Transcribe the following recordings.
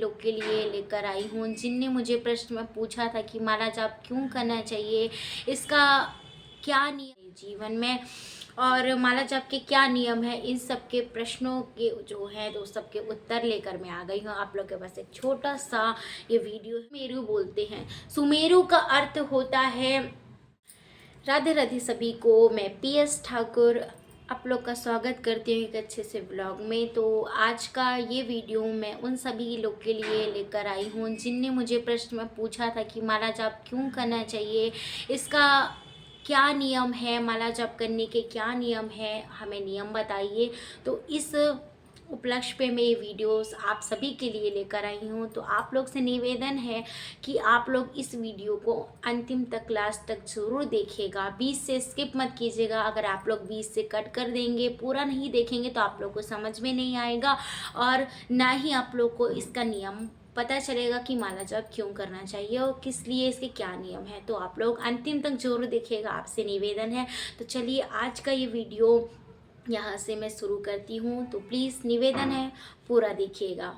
लोग के लिए लेकर आई हूँ जिनने मुझे प्रश्न में पूछा था कि माला जाप क्यों करना चाहिए, इसका क्या नियम है जीवन में और माला जाप के क्या नियम है। इन सब के प्रश्नों के जो है तो सबके उत्तर लेकर मैं आ गई हूँ आप लोग के पास। एक छोटा सा ये वीडियो सुमेरु बोलते हैं। सुमेरु का अर्थ होता है। राधे राधे सभी को, मैं PS ठाकुर आप लोग का स्वागत करती हूँ एक अच्छे से ब्लॉग में। तो आज का ये वीडियो मैं उन सभी लोग के लिए लेकर आई हूँ जिनने मुझे प्रश्न में पूछा था कि माला जाप क्यों करना चाहिए, इसका क्या नियम है, माला जाप करने के क्या नियम है, हमें नियम बताइए। तो इस उपलक्ष्य पे मैं ये वीडियोस आप सभी के लिए लेकर आई हूँ। तो आप लोग से निवेदन है कि आप लोग इस वीडियो को अंतिम तक लास्ट तक ज़रूर देखिएगा, बीच से स्किप मत कीजिएगा। अगर आप लोग बीच से कट कर देंगे, पूरा नहीं देखेंगे तो आप लोग को समझ में नहीं आएगा और ना ही आप लोग को इसका नियम पता चलेगा कि माला जाप क्यों करना चाहिए और किस लिए, इसके क्या नियम है। तो आप लोग अंतिम तक जरूर देखिएगा, आपसे निवेदन है। तो चलिए आज का ये वीडियो यहाँ से मैं शुरू करती हूँ। तो प्लीज़ निवेदन है पूरा देखिएगा।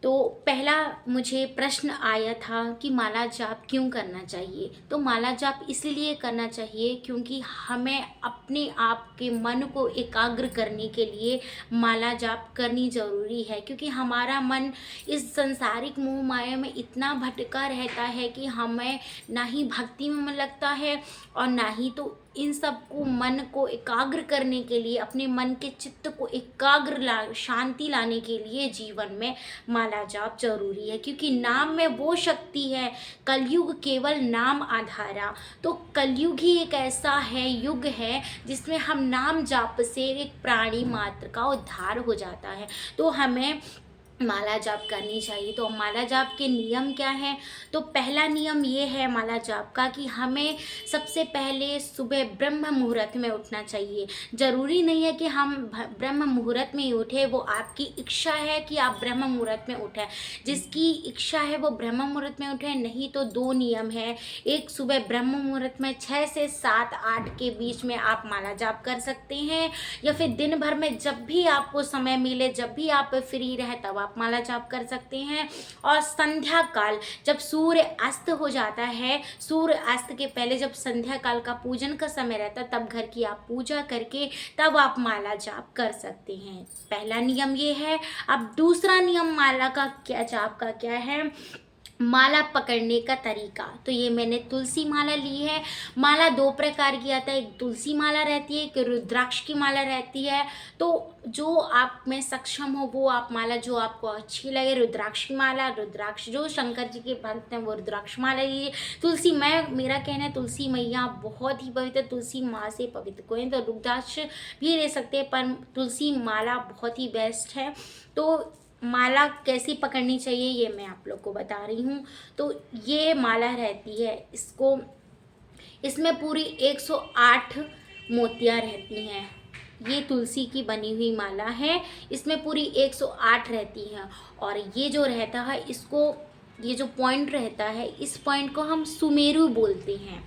तो पहला मुझे प्रश्न आया था कि माला जाप क्यों करना चाहिए। तो माला जाप इसलिए करना चाहिए क्योंकि हमें अपने आप के मन को एकाग्र करने के लिए माला जाप करनी ज़रूरी है। क्योंकि हमारा मन इस संसारिक मोह माया में इतना भटका रहता है कि हमें ना ही भक्ति में मन लगता है और ना ही तो इन सब को मन को एकाग्र करने के लिए, अपने मन के चित्त को एकाग्र शांति लाने के लिए जीवन में माला जाप जरूरी है। क्योंकि नाम में वो शक्ति है, कलयुग केवल नाम आधारा। तो कलयुग ही एक ऐसा है, युग है जिसमें हम नाम जाप से एक प्राणी मात्र का उद्धार हो जाता है। तो हमें माला जाप करनी चाहिए। तो माला जाप के नियम क्या है। तो पहला नियम ये है माला जाप का कि हमें सबसे पहले सुबह ब्रह्म मुहूर्त में उठना चाहिए। ज़रूरी नहीं है कि हम ब्रह्म मुहूर्त में ही उठे, वो आपकी इच्छा है कि आप ब्रह्म मुहूर्त में उठें। जिसकी इच्छा है वो ब्रह्म मुहूर्त में उठे। नहीं तो दो नियम है, एक सुबह ब्रह्म मुहूर्त में 6 से 7 8 के बीच में आप माला जाप कर सकते हैं, या फिर दिन भर में जब भी आपको समय मिले, जब भी आप फ्री रहे तब आप माला जाप कर सकते हैं। और संध्या काल जब सूर्य अस्त हो जाता है, सूर्य अस्त के पहले जब संध्या काल का पूजन का समय रहता है, तब घर की आप पूजा करके तब आप माला जाप कर सकते हैं। पहला नियम ये है। अब दूसरा नियम माला का क्या, जाप का क्या है, माला पकड़ने का तरीका। तो ये मैंने तुलसी माला ली है। माला दो प्रकार की आता है, एक तुलसी माला रहती है, एक रुद्राक्ष की माला रहती है। तो जो आप में सक्षम हो वो आप माला जो आपको अच्छी लगे, रुद्राक्ष की माला, रुद्राक्ष जो शंकर जी के भक्त हैं वो रुद्राक्ष माला लीजिए। तुलसी, मेरा कहना है तुलसी मैया बहुत ही पवित्र, तुलसी माँ से पवित्र कोई नहीं। तो रुद्राक्ष भी ले सकते हैं पर तुलसी माला बहुत ही बेस्ट है। तो माला कैसी पकड़नी चाहिए ये मैं आप लोग को बता रही हूँ। तो ये माला रहती है, इसमें पूरी 108 मोतियाँ रहती हैं। ये तुलसी की बनी हुई माला है, इसमें पूरी 108 रहती हैं। और ये जो रहता है, ये जो पॉइंट रहता है, इस पॉइंट को हम सुमेरु बोलते हैं।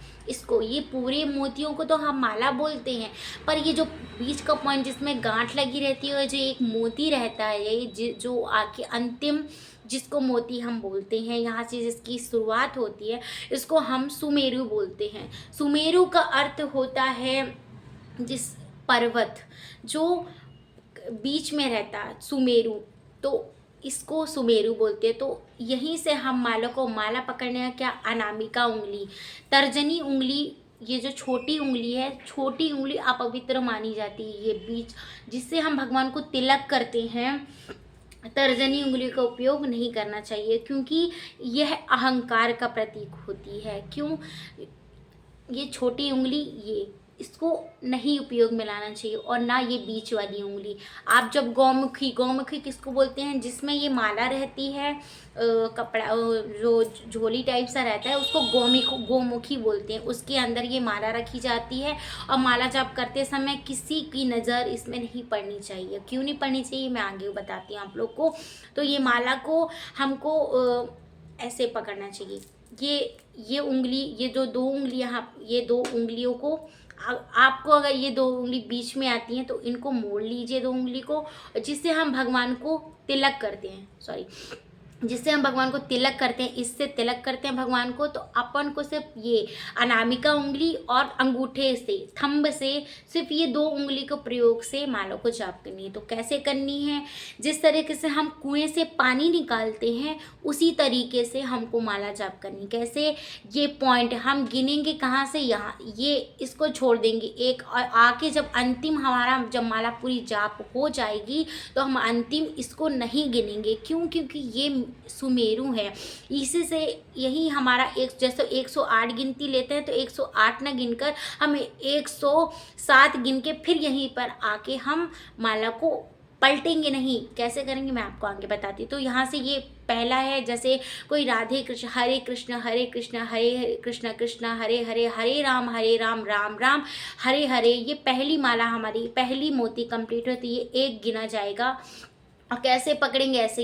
ये पूरे मोतियों को तो हम माला बोलते हैं, पर ये जो बीच का पॉइंट जिसमें गांठ लगी रहती है, जो एक मोती रहता है, ये जो आके अंतिम जिसको मोती हम बोलते हैं, यहाँ से जिसकी शुरुआत होती है, इसको हम सुमेरु बोलते हैं। सुमेरु का अर्थ होता है जिस पर्वत जो बीच में रहता है, सुमेरु। तो इसको सुमेरु बोलते हैं। तो यहीं से हम माला पकड़ने का क्या, अनामिका उंगली, तर्जनी उंगली, ये जो छोटी उंगली है, छोटी उंगली अपवित्र मानी जाती है। ये बीच जिससे हम भगवान को तिलक करते हैं, तर्जनी उंगली का उपयोग नहीं करना चाहिए क्योंकि यह अहंकार का प्रतीक होती है। क्यों, ये छोटी उंगली इसको नहीं उपयोग में लाना चाहिए, और ना ये बीच वाली उंगली। आप जब गौमुखी किसको बोलते हैं, जिसमें ये माला रहती है, कपड़ा जो झोली टाइप सा रहता है उसको गौमुखी बोलते हैं। उसके अंदर ये माला रखी जाती है और माला जाप करते समय किसी की नज़र इसमें नहीं पड़नी चाहिए। क्यों नहीं पड़नी चाहिए मैं आगे बताती हूँ आप लोग को। तो ये माला को हमको ऐसे पकड़ना चाहिए। ये उंगली, ये जो दो उंगलियाँ, ये दो उंगलियों को आपको अगर ये 2 उँगली बीच में आती हैं तो इनको मोड़ लीजिए 2 उँगली को, जिससे हम भगवान को तिलक करते हैं, सॉरी, जिससे हम भगवान को तिलक करते हैं, इससे तिलक करते हैं भगवान को। तो अपन को सिर्फ ये अनामिका उंगली और अंगूठे से, थंब से, सिर्फ ये 2 उंगली के प्रयोग से माला को जाप करनी है। तो कैसे करनी है? जिस तरीके से हम कुएं से पानी निकालते हैं उसी तरीके से हमको माला जाप करनी। कैसे? ये पॉइंट हम गिनेंगे कहाँ से, यहाँ, ये इसको छोड़ देंगे एक, और आके जब अंतिम हमारा जब माला पूरी जाप हो जाएगी तो हम अंतिम इसको नहीं गिनेंगे। क्यों? क्योंकि ये सुमेरु है, इसी से यही हमारा एक, जैसे 108 गिनती लेते हैं तो 108 न गिनकर हम 107 गिन के फिर यहीं पर आके हम माला को पलटेंगे नहीं। कैसे करेंगे मैं आपको आगे बताती। तो यहाँ से ये पहला है, जैसे कोई राधे कृष्ण हरे कृष्ण हरे कृष्ण हरे कृष्ण कृष्ण हरे हरे हरे राम राम राम हरे हरे, ये पहली माला हमारी, पहली मोती कंप्लीट होती है, एक गिना जाएगा। और कैसे पकड़ेंगे? ऐसे,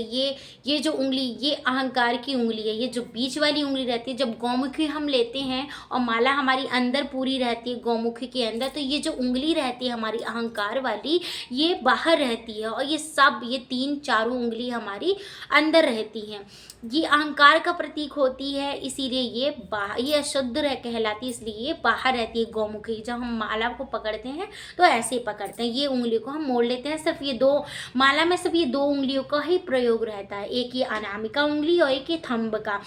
ये जो उंगली, ये अहंकार की उंगली है, ये जो बीच वाली उंगली रहती है, जब गौमुखी हम लेते हैं और माला हमारी अंदर पूरी रहती है गौमुखी के अंदर, तो ये जो उंगली रहती है हमारी अहंकार वाली, ये बाहर रहती है, और ये सब, ये 3-4 उंगली हमारी अंदर रहती हैं। ये अहंकार का प्रतीक होती है, इसीलिए ये अशुद्ध कहलाती है, इसलिए ये बाहर रहती है गौमुखी। जब हम माला को पकड़ते हैं तो ऐसे ही पकड़ते हैं, ये उंगली को हम मोड़ लेते हैं। सिर्फ ये 2 माला में सिर्फ ये 2 उंगलियों का ही प्रयोग रहता है, एक ये अनामिका उंगली और एक ये थंब का।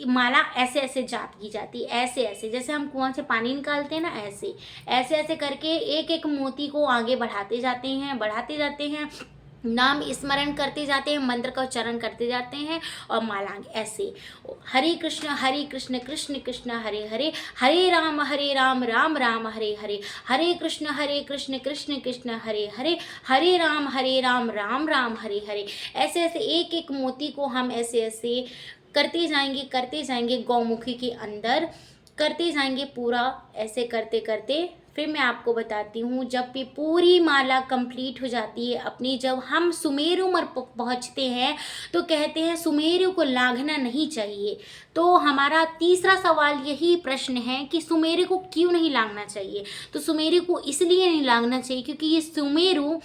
माला ऐसे ऐसे जाप की जाती है, ऐसे ऐसे, जैसे हम कुआं से पानी निकालते हैं ना, ऐसे ऐसे ऐसे करके एक एक मोती को आगे बढ़ाते जाते हैं, नाम स्मरण करते जाते हैं, मंत्र का उच्चारण करते जाते हैं, और माला ऐसे हरे कृष्ण कृष्ण कृष्ण हरे हरे, हरे राम राम राम हरे हरे, हरे कृष्ण कृष्ण कृष्ण हरे हरे, हरे राम राम राम हरे हरे। ऐसे ऐसे एक एक मोती को हम ऐसे ऐसे करते जाएंगे गौमुखी के अंदर, करते जाएंगे पूरा। ऐसे करते करते फिर मैं आपको बताती हूँ, जब भी पूरी माला कंप्लीट हो जाती है अपनी, जब हम सुमेरु पर पहुँचते हैं तो कहते हैं सुमेरु को लांघना नहीं चाहिए। तो हमारा तीसरा सवाल यही प्रश्न है कि सुमेरु को क्यों नहीं लांघना चाहिए? तो सुमेरु को इसलिए नहीं लांघना चाहिए क्योंकि ये सुमेरु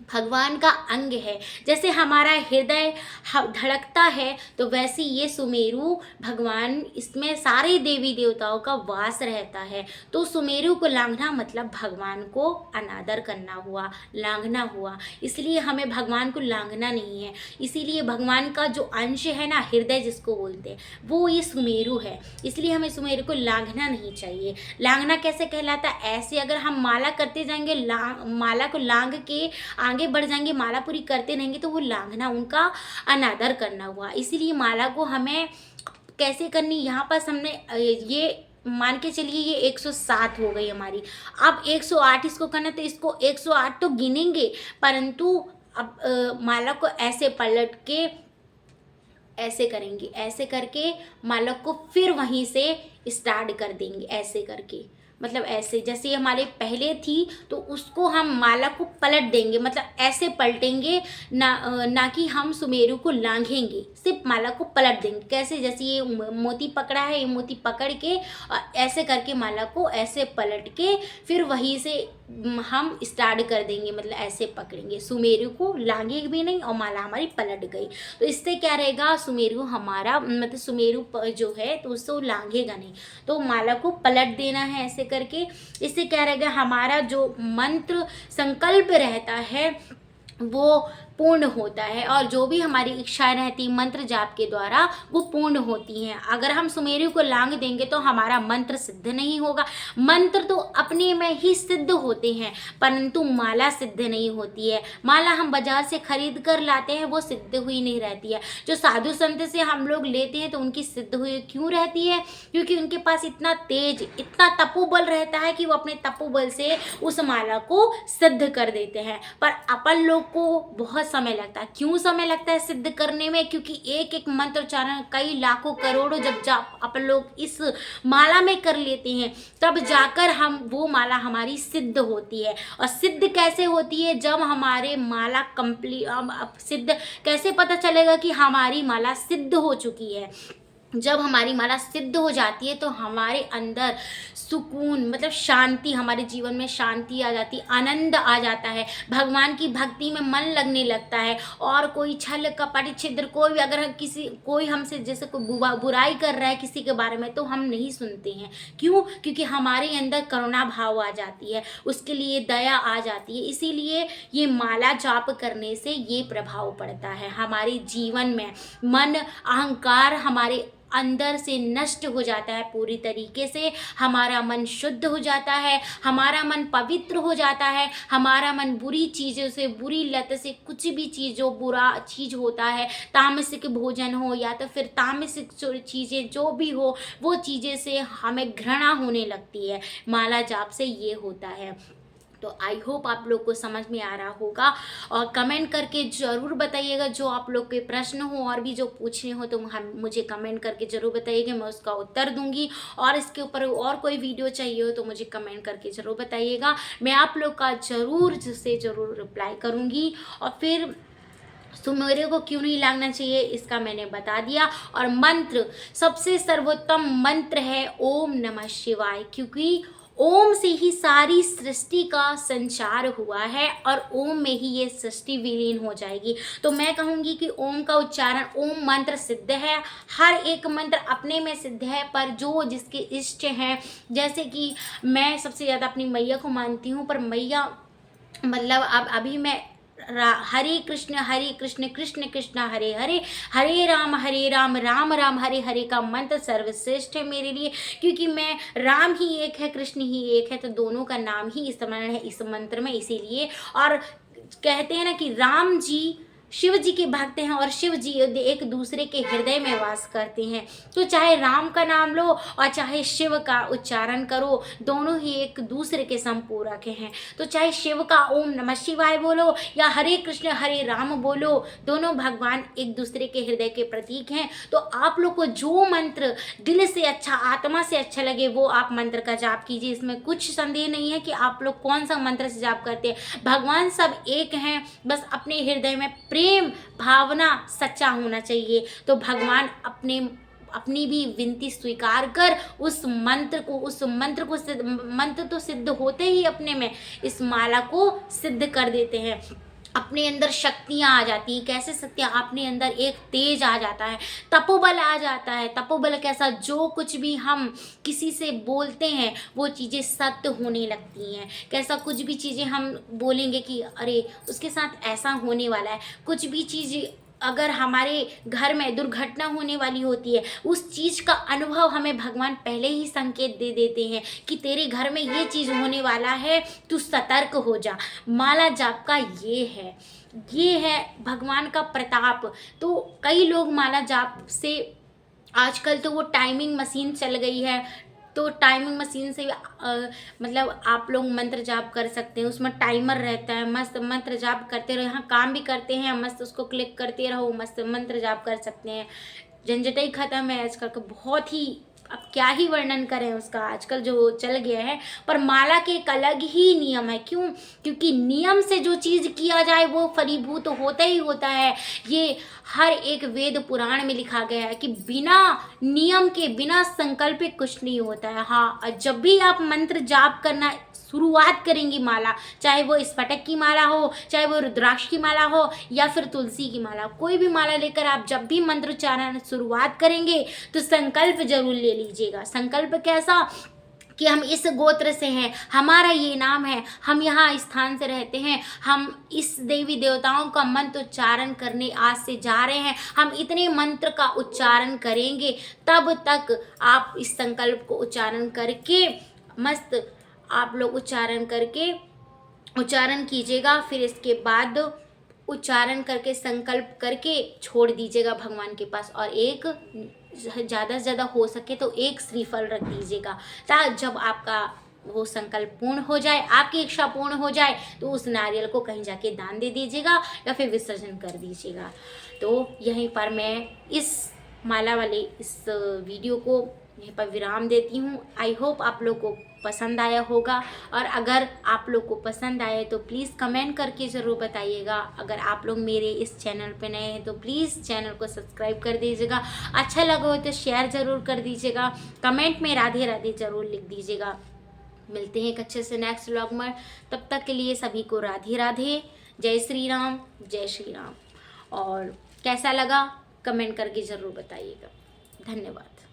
भगवान का अंग है। जैसे हमारा हृदय धड़कता है तो वैसे ये सुमेरु भगवान, इसमें सारे देवी देवताओं का वास रहता है। तो सुमेरु को लांघना मतलब भगवान को अनादर करना हुआ, लांघना हुआ। इसलिए हमें भगवान को लांघना नहीं है। इसीलिए भगवान का जो अंश है ना, हृदय जिसको बोलते हैं, वो ये सुमेरु है। इसलिए हमें सुमेरु को लांघना नहीं चाहिए। लांघना कैसे कहलाता है? ऐसे अगर हम माला करते जाएंगे, माला को लांघ के आगे बढ़ जाएंगे, माला पूरी करते रहेंगे, तो वो लांघना, उनका अनादर करना हुआ। इसीलिए माला को हमें कैसे करनी, यहाँ पर हमने ये मान के चलिए ये 107 हो गई हमारी। अब 108 इसको करना, तो इसको 108 तो गिनेंगे, परंतु अब माला को ऐसे पलट के ऐसे करेंगे, ऐसे करके माला को फिर वहीं से स्टार्ट कर देंगे, ऐसे करके, मतलब ऐसे जैसे हमारे पहले थी तो उसको हम माला को पलट देंगे, मतलब ऐसे पलटेंगे ना कि हम सुमेरु को लांघेंगे, सिर्फ माला को पलट देंगे। कैसे? जैसे ये मोती पकड़ा है, ये मोती पकड़ के ऐसे करके माला को ऐसे पलट के फिर वहीं से हम स्टार्ट कर देंगे, मतलब ऐसे पकड़ेंगे, सुमेरु को लांघे भी नहीं और माला हमारी पलट गई। तो इससे क्या रहेगा, सुमेरु हमारा, मतलब सुमेरु जो है तो उसको लांघेगा नहीं। तो माला को पलट देना है ऐसे करके। इससे क्या रहेगा, हमारा जो मंत्र संकल्प रहता है वो पूर्ण होता है, और जो भी हमारी इच्छाएं रहती मंत्र जाप के द्वारा वो पूर्ण होती हैं। अगर हम सुमेरु को लांघ देंगे तो हमारा मंत्र सिद्ध नहीं होगा। मंत्र तो अपने में ही सिद्ध होते हैं, परंतु माला सिद्ध नहीं होती है। माला हम बाजार से खरीद कर लाते हैं, वो सिद्ध हुई नहीं रहती है। जो साधु संत से हम लोग लेते हैं तो उनकी सिद्ध हुई क्यों रहती है? क्योंकि उनके पास इतना तेज, इतना तपोबल रहता है कि वो अपने तपोबल से उस माला को सिद्ध कर देते हैं। पर अपन लोग को बहुत समय लगता है। क्यों समय लगता है सिद्ध करने में? क्योंकि एक एक मंत्र उच्चारण कई लाखों करोड़ों जब अपन लोग इस माला में कर लेते हैं, तब जाकर हम वो माला हमारी सिद्ध होती है। और सिद्ध कैसे होती है? जब हमारे माला कंप्लीट, सिद्ध कैसे पता चलेगा कि हमारी माला सिद्ध हो चुकी है? जब हमारी माला सिद्ध हो जाती है तो हमारे अंदर सुकून मतलब शांति, हमारे जीवन में शांति आ जाती, आनंद आ जाता है, भगवान की भक्ति में मन लगने लगता है। और कोई छल कपट छिद्र कोई भी अगर कोई हमसे जैसे कोई बुराई कर रहा है किसी के बारे में तो हम नहीं सुनते हैं। क्यों? क्योंकि हमारे अंदर करुणा भाव आ जाती है, उसके लिए दया आ जाती है। इसीलिए ये माला जाप करने से ये प्रभाव पड़ता है हमारे जीवन में। मन अहंकार हमारे अंदर से नष्ट हो जाता है पूरी तरीके से, हमारा मन शुद्ध हो जाता है, हमारा मन पवित्र हो जाता है, हमारा मन बुरी चीज़ों से, बुरी लत से, कुछ भी चीज़ जो बुरा चीज़ होता है, तामसिक भोजन हो या तो फिर तामसिक चीज़ें जो भी हो, वो चीज़ें से हमें घृणा होने लगती है। माला जाप से ये होता है। तो आई होप आप लोग को समझ में आ रहा होगा, और कमेंट करके ज़रूर बताइएगा जो आप लोग के प्रश्न हो और भी जो पूछने हो तो हम मुझे कमेंट करके ज़रूर बताइएगा, मैं उसका उत्तर दूंगी। और इसके ऊपर और कोई वीडियो चाहिए हो तो मुझे कमेंट करके ज़रूर बताइएगा, मैं आप लोग का ज़रूर रिप्लाई करूँगी। और फिर तो मेरे को क्यों नहीं लागना चाहिए इसका मैंने बता दिया। और मंत्र, सबसे सर्वोत्तम मंत्र है ओम नमः शिवाय, क्योंकि ओम से ही सारी सृष्टि का संचार हुआ है और ओम में ही ये सृष्टि विलीन हो जाएगी। तो मैं कहूँगी कि ओम का उच्चारण, ओम मंत्र सिद्ध है, हर एक मंत्र अपने में सिद्ध है, पर जो जिसके इष्ट हैं, जैसे कि मैं सबसे ज़्यादा अपनी मैया को मानती हूँ, पर मैया मतलब अब अभी मैं हरे कृष्ण कृष्ण कृष्ण हरे हरे, हरे राम राम राम हरे हरे का मंत्र सर्वश्रेष्ठ है मेरे लिए, क्योंकि मैं राम ही एक है कृष्ण ही एक है, तो दोनों का नाम ही स्मरण है इस मंत्र में। इसीलिए और कहते हैं ना कि राम जी शिव जी के भक्त हैं और शिव जी एक दूसरे के हृदय में वास करते हैं। तो चाहे राम का नाम लो और चाहे शिव का उच्चारण करो, दोनों ही एक दूसरे के संपूरक हैं। तो चाहे शिव का ओम नमः शिवाय बोलो या हरे कृष्ण हरे राम बोलो, दोनों भगवान एक दूसरे के हृदय के प्रतीक हैं। तो आप लोग को जो मंत्र दिल से अच्छा, आत्मा से अच्छा लगे वो आप मंत्र का जाप कीजिए। इसमें कुछ संदेह नहीं है कि आप लोग कौन सा मंत्र से जाप करते हैं। भगवान सब एक हैं, बस अपने हृदय में प्रेम भावना सच्चा होना चाहिए। तो भगवान अपनी भी विनती स्वीकार कर उस मंत्र को मंत्र तो सिद्ध होते ही अपने में इस माला को सिद्ध कर देते हैं। अपने अंदर शक्तियाँ आ जाती हैं। कैसे शक्तियाँ? अपने अंदर एक तेज आ जाता है, तपोबल आ जाता है। तपोबल कैसा? जो कुछ भी हम किसी से बोलते हैं वो चीज़ें सत्य होने लगती हैं। कैसा? कुछ भी चीज़ें हम बोलेंगे कि अरे उसके साथ ऐसा होने वाला है, कुछ भी चीज़ अगर हमारे घर में दुर्घटना होने वाली होती है, उस चीज़ का अनुभव हमें भगवान पहले ही संकेत दे देते हैं कि तेरे घर में ये चीज़ होने वाला है, तू सतर्क हो जा। माला जाप का ये है भगवान का प्रताप। तो कई लोग माला जाप से, आजकल तो वो टाइमिंग मशीन चल गई है, तो टाइमिंग मशीन से मतलब आप लोग मंत्र जाप कर सकते हैं। उसमें टाइमर रहता है, मस्त मंत्र जाप करते रहो, यहाँ काम भी करते हैं, मस्त उसको क्लिक करते रहो, मस्त मंत्र जाप कर सकते हैं। झंझट ही खत्म है आजकल का। बहुत ही, अब क्या ही वर्णन करें उसका, आजकल जो चल गया है। पर माला के एक अलग ही नियम है। क्यों? क्योंकि नियम से जो चीज़ किया जाए वो फलीभूत होता ही होता है। ये हर एक वेद पुराण में लिखा गया है कि बिना नियम के, बिना संकल्प के कुछ नहीं होता है। हाँ, जब भी आप मंत्र जाप करना शुरुआत करेंगी माला, चाहे वो स्फटिक की माला हो, चाहे वो रुद्राक्ष की माला हो या फिर तुलसी की माला, कोई भी माला लेकर आप जब भी मंत्रोच्चारण शुरुआत करेंगे तो संकल्प जरूर ले लीजिएगा। संकल्प कैसा? कि हम इस गोत्र से हैं, हमारा ये नाम है, हम यहाँ स्थान से रहते हैं, हम इस देवी देवताओं का मंत्र उच्चारण करने आज से जा रहे हैं, हम इतने मंत्र का उच्चारण करेंगे। तब तक आप इस संकल्प को उच्चारण करके मस्त आप लोग उच्चारण कीजिएगा। फिर इसके बाद उच्चारण करके संकल्प करके छोड़ दीजिएगा भगवान के पास, और एक ज़्यादा से ज़्यादा हो सके तो एक श्रीफल रख दीजिएगा, ताकि जब आपका वो संकल्प पूर्ण हो जाए, आपकी इच्छा पूर्ण हो जाए, तो उस नारियल को कहीं जाके दान दे दीजिएगा या फिर विसर्जन कर दीजिएगा। तो यहीं पर मैं इस माला वाले इस वीडियो को यहीं पर विराम देती हूँ। आई होप आप लोग को पसंद आया होगा, और अगर आप लोग को पसंद आए तो प्लीज़ कमेंट करके ज़रूर बताइएगा। अगर आप लोग मेरे इस चैनल पे नए हैं तो प्लीज़ चैनल को सब्सक्राइब कर दीजिएगा। अच्छा लगा हो तो शेयर ज़रूर कर दीजिएगा। कमेंट में राधे राधे ज़रूर लिख दीजिएगा। मिलते हैं एक अच्छे से नेक्स्ट व्लॉग में। तब तक के लिए सभी को राधे राधे, जय श्री राम, जय श्री राम। और कैसा लगा कमेंट करके ज़रूर बताइएगा। धन्यवाद।